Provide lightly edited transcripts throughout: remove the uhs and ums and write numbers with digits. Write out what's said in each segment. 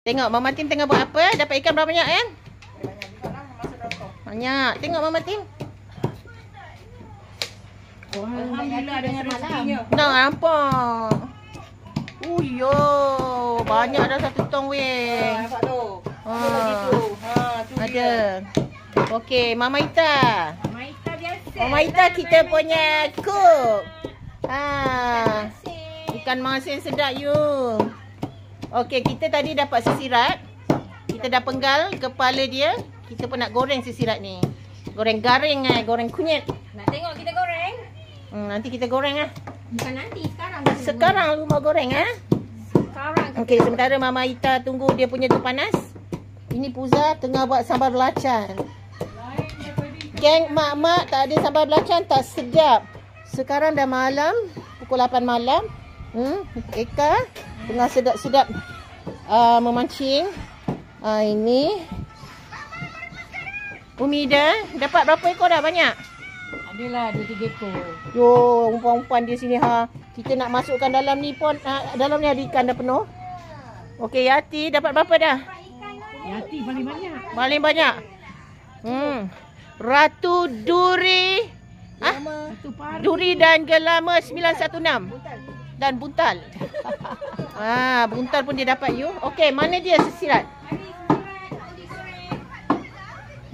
Tengok Mama Tim tengah buat apa? Dapat ikan berapa banyak kan? Banyak juga lah masa rokok. Banyak. Tengok Mama Tim. Alhamdulillah dengan rezekinya. Nampak. Uyo, banyak dah 1 tong weh. Nampak tu. Ha. Ada lagi tu. Ha, tu Ada. dia. Okey, Mama Ita. Maita biasa. Mama Ita kita punya cook. Ikan masin sedap you. Okey, kita tadi dapat sisirat. Kita dah penggal kepala dia. Kita pun nak goreng sisirat ni. Goreng garing goreng kunyit. Nak tengok kita goreng? Nanti kita goreng Bukan nanti, sekarang. Sekarang aku mau goreng Sekarang. Okey, sementara Mama Ita tunggu dia punya tu panas. Ini Puza tengah buat sambal belacan. Geng mak-mak tak ada sambal belacan tak sedap. Sekarang dah malam, pukul 8 malam. Eka tengah sedap-sedap memancing. Ini Umida dapat berapa ekor dah? Banyak? Adalah 2-3 ekor. Yo, umpan-umpan di sini Kita nak masukkan dalam ni pun dalam ni ada ikan dah penuh. Okey, Yati dapat berapa dah? Yati paling banyak. Paling banyak. Ratu Duri. Duri dan Gelama 916. Dan buntal. Buntal pun dia dapat you. Okey, mana dia sisirat?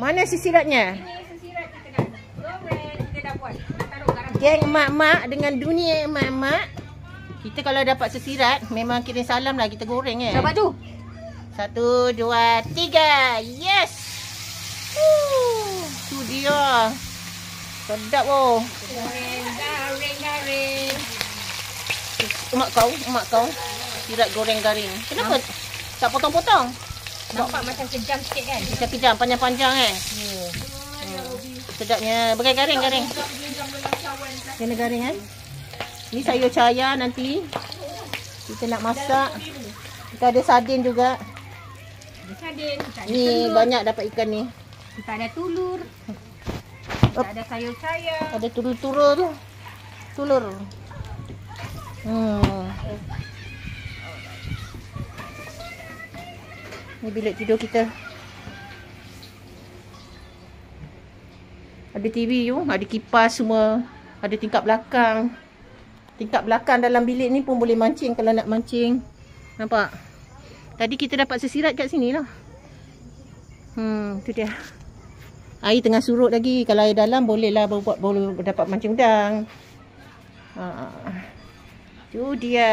Mana sisiratnya? Sesirat kita dah goreng, kita dah buat. Nak taruh garam. Geng emak-emak dengan dunia emak-emak. Kita kalau dapat sesirat, memang kirim salam lah kita goreng Dapat tu. 1, 2, 3. Yes! Tu dia. Sedap Garing. Emak kau. Sisirat goreng garing. Kenapa tak potong-potong? Nampak macam kejam sikit kan? Kejam-kejam, panjang-panjang Sedapnya. Bagai garing. Kena garing Ni sayur caya nanti. Kita nak masak. Kita ada sardin juga. Ada sardin, kita ada Ni telur. banyak dapat ikan ni. Kita ada telur. Kita ada sayur caya. Ada telur. Ni bilik tidur kita. Ada TV you, ada kipas semua. Ada tingkap belakang. Tingkap belakang dalam bilik ni pun boleh mancing kalau nak mancing. Nampak? Tadi kita dapat sesirat kat sini lah. Tu dia. Air tengah surut lagi. Kalau air dalam boleh dapat mancing udang. Tu dia.